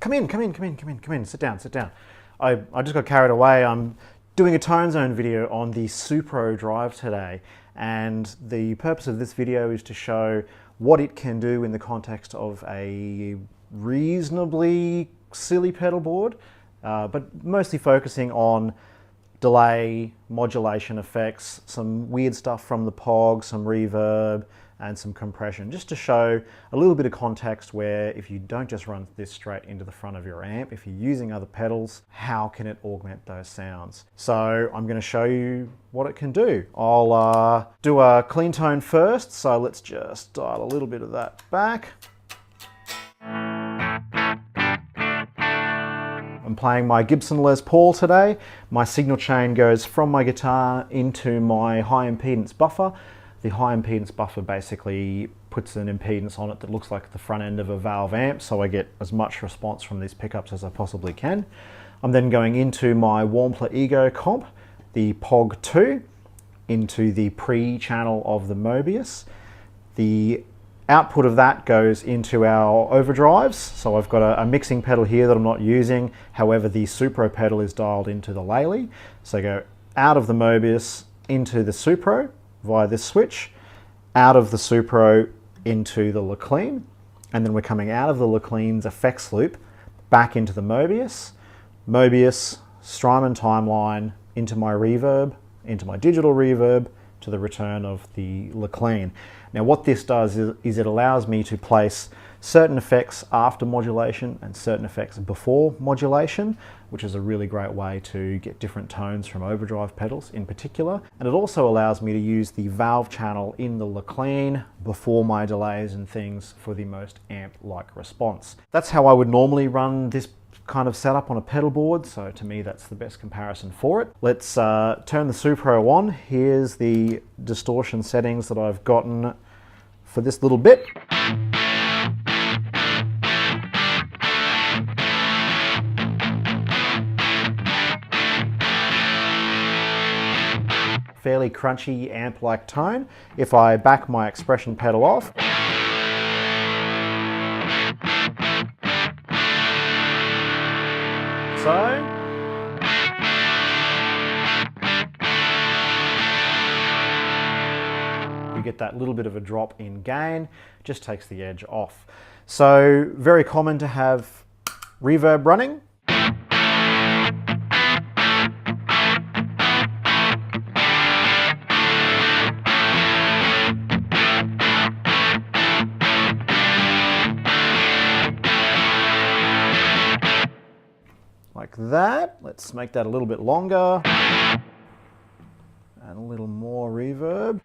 come in, sit down. I just got carried away. I'm doing a tone zone video on the Supro drive today, and the purpose of this video is to show what it can do in the context of a reasonably silly pedal board, but mostly focusing on delay, modulation effects, some weird stuff from the POG, some reverb, and some compression, just to show a little bit of context where if you don't just run this straight into the front of your amp, if you're using other pedals, how can it augment those sounds? So I'm going to show you what it can do. I'll do a clean tone first, so let's just dial a little bit of that back. I'm playing my Gibson Les Paul today. My signal chain goes from my guitar into my high impedance buffer. The high impedance buffer basically puts an impedance on it that looks like the front end of a valve amp, so I get as much response from these pickups as I possibly can. I'm then going into my Warmpler Ego comp, the POG 2, into the pre-channel of the Mobius. The output of that goes into our overdrives, so I've got a mixing pedal here that I'm not using, however the Supro pedal is dialed into the Lely. So I go out of the Mobius into the Supro via this switch, out of the Supro into the Leclerc, and then we're coming out of the Leclerc's effects loop back into the Mobius, Strymon timeline, into my reverb, into my digital reverb, to the return of the Leclerc. Now what this does is it allows me to place certain effects after modulation and certain effects before modulation, which is a really great way to get different tones from overdrive pedals in particular. And it also allows me to use the valve channel in the Leclerc before my delays and things for the most amp-like response. That's how I would normally run this kind of setup on a pedal board, so to me that's the best comparison for it. Let's turn the Supro on. Here's the distortion settings that I've gotten for this little bit. Fairly crunchy amp-like tone. If I back my expression pedal off, so we get that little bit of a drop in gain, just takes the edge off. So very common to have reverb running. Like that. Let's make that a little bit longer. And a little more reverb.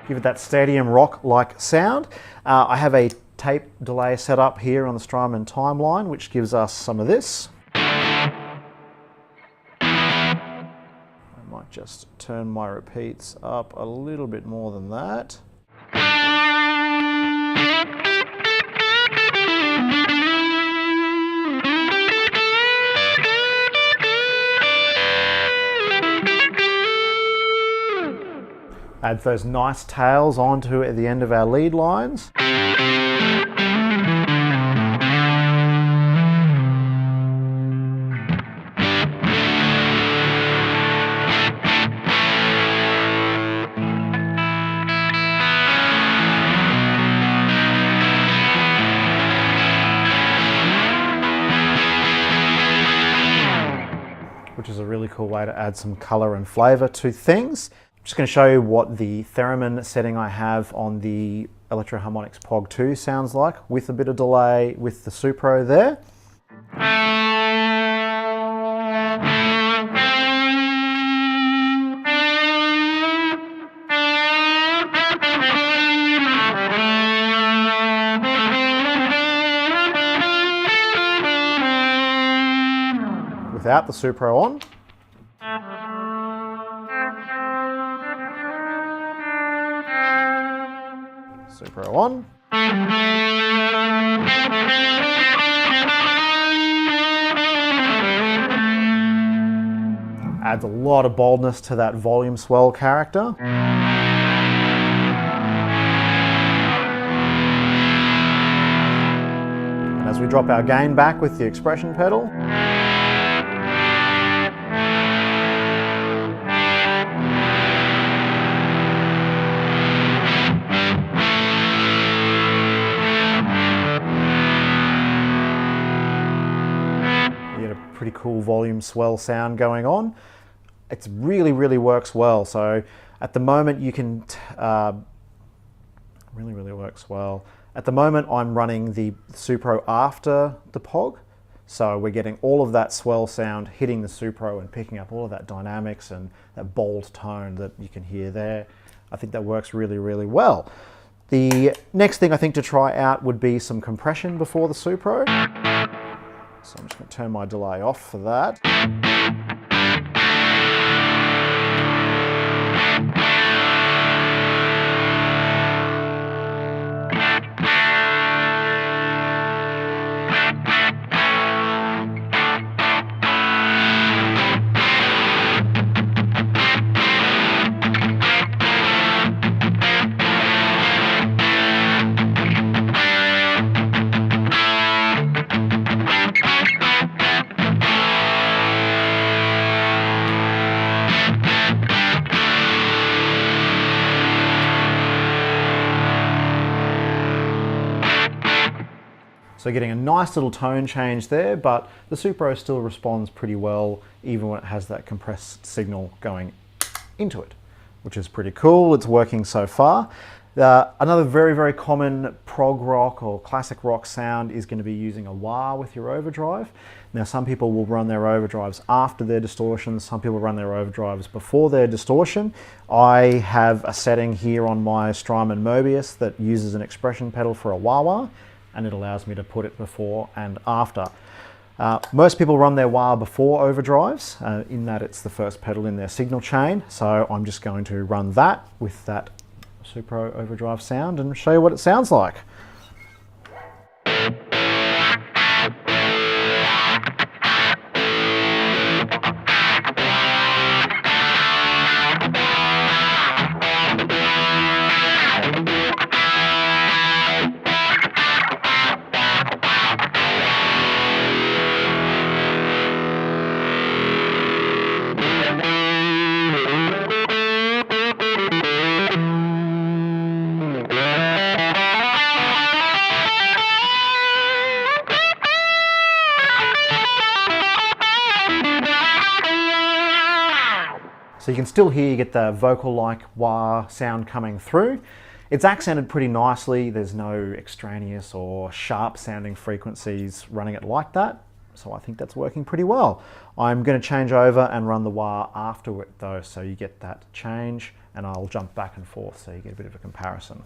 Give it that stadium rock-like sound. I have a tape delay set up here on the Strymon timeline, which gives us some of this. Just turn my repeats up a little bit more than that. Add those nice tails onto at the end of our lead lines. Which is a really cool way to add some color and flavor to things. I'm just going to show you what the theremin setting I have on the Electro-Harmonix POG 2 sounds like, with a bit of delay with the Supro there. Without the Supro on. Supro on. adds a lot of boldness to that volume swell character. And as we drop our gain back with the expression pedal, pretty cool volume swell sound going on. It really works well. So at the moment you can, really works well. At the moment I'm running the Supro after the POG. So we're getting all of that swell sound hitting the Supro and picking up all of that dynamics and that bold tone that you can hear there. I think that works really well. The next thing I think to try out would be some compression before the Supro. So I'm just going to turn my delay off for that. So getting a nice little tone change there, but the Supro still responds pretty well even when it has that compressed signal going into it, which is pretty cool. It's working so far. Another very common prog rock or classic rock sound is going to be using a wah with your overdrive. Now some people will run their overdrives after their distortion, some people run their overdrives before their distortion. I have a setting here on my Strymon Mobius that uses an expression pedal for a wah-wah, and it allows me to put it before and after. Most people run their wah before overdrives, in that it's the first pedal in their signal chain, so I'm just going to run that with that Supro overdrive sound and show you what it sounds like. So you can still hear, you get the vocal-like wah sound coming through. It's accented pretty nicely. There's no extraneous or sharp sounding frequencies running it like that. So I think that's working pretty well. I'm going to change over and run the wah after it though, so you get that change, and I'll jump back and forth so you get a bit of a comparison.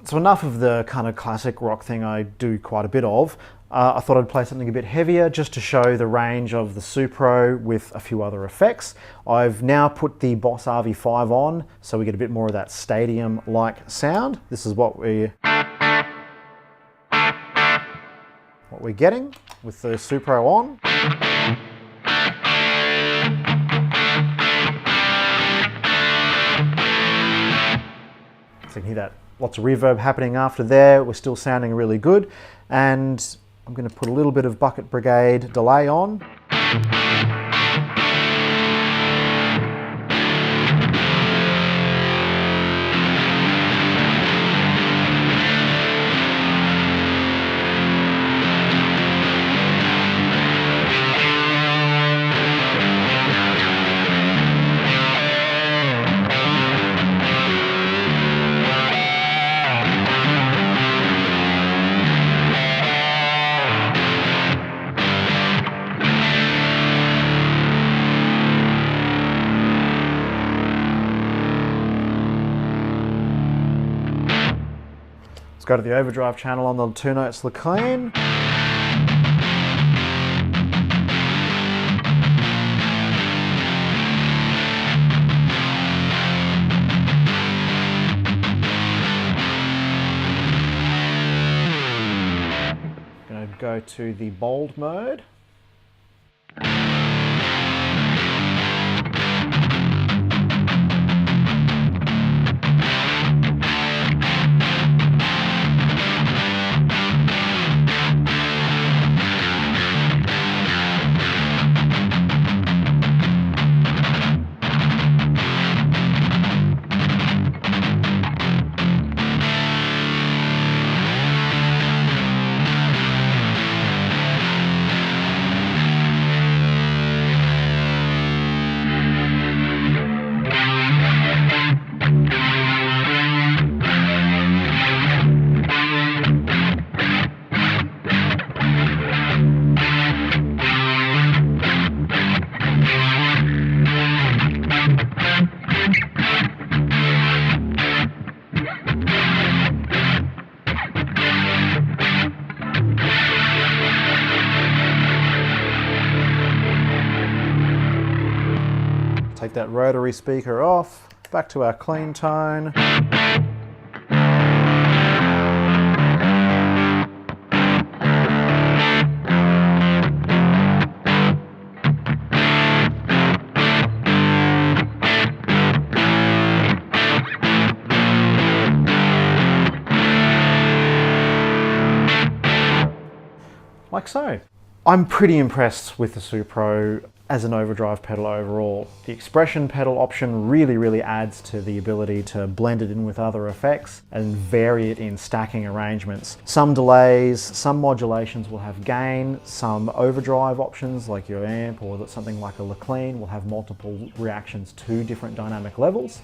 So enough of the kind of classic rock thing I do quite a bit of. I thought I'd play something a bit heavier just to show the range of the Supro with a few other effects. I've now put the Boss RV5 on so we get a bit more of that stadium-like sound. This is what we're getting with the Supro on. So you can hear that. Lots of reverb happening after there. We're still sounding really good. And I'm going to put a little bit of Bucket Brigade delay on. go to the overdrive channel on the 2 notes clean. Going to go to the bold mode. Take that rotary speaker off, back to our clean tone. Like so. I'm pretty impressed with the Supro as an overdrive pedal overall. The expression pedal option really adds to the ability to blend it in with other effects and vary it in stacking arrangements. Some delays, some modulations will have gain, some overdrive options like your amp or something like a clean will have multiple reactions to different dynamic levels,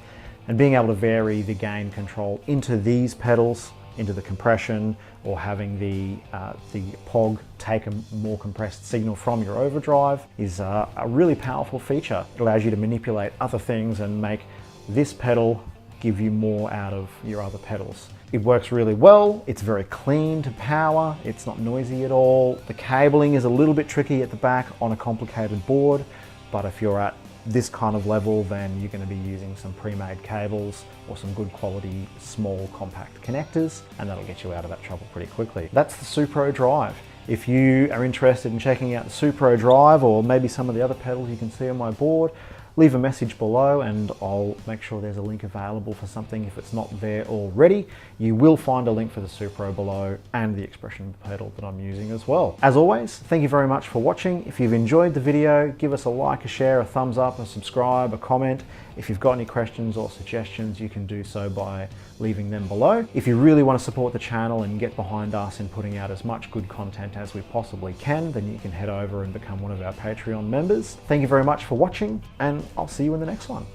and being able to vary the gain control into these pedals, into the compression, or having the POG take a more compressed signal from your overdrive is a really powerful feature. It allows you to manipulate other things and make this pedal give you more out of your other pedals. It works really well, it's very clean to power, it's not noisy at all. The cabling is a little bit tricky at the back on a complicated board, but if you're at this kind of level, then you're going to be using some pre-made cables or some good quality small compact connectors, and that'll get you out of that trouble pretty quickly. That's the Supro Drive. If you are interested in checking out the Supro Drive or maybe some of the other pedals you can see on my board, leave a message below and I'll make sure there's a link available for something if it's not there already. You will find a link for the Supro below and the expression pedal that I'm using as well. As always, thank you very much for watching. If you've enjoyed the video, give us a like, a share, a thumbs up, a subscribe, a comment. If you've got any questions or suggestions, you can do so by leaving them below. If you really want to support the channel and get behind us in putting out as much good content as we possibly can, then you can head over and become one of our Patreon members. Thank you very much for watching, and I'll see you in the next one.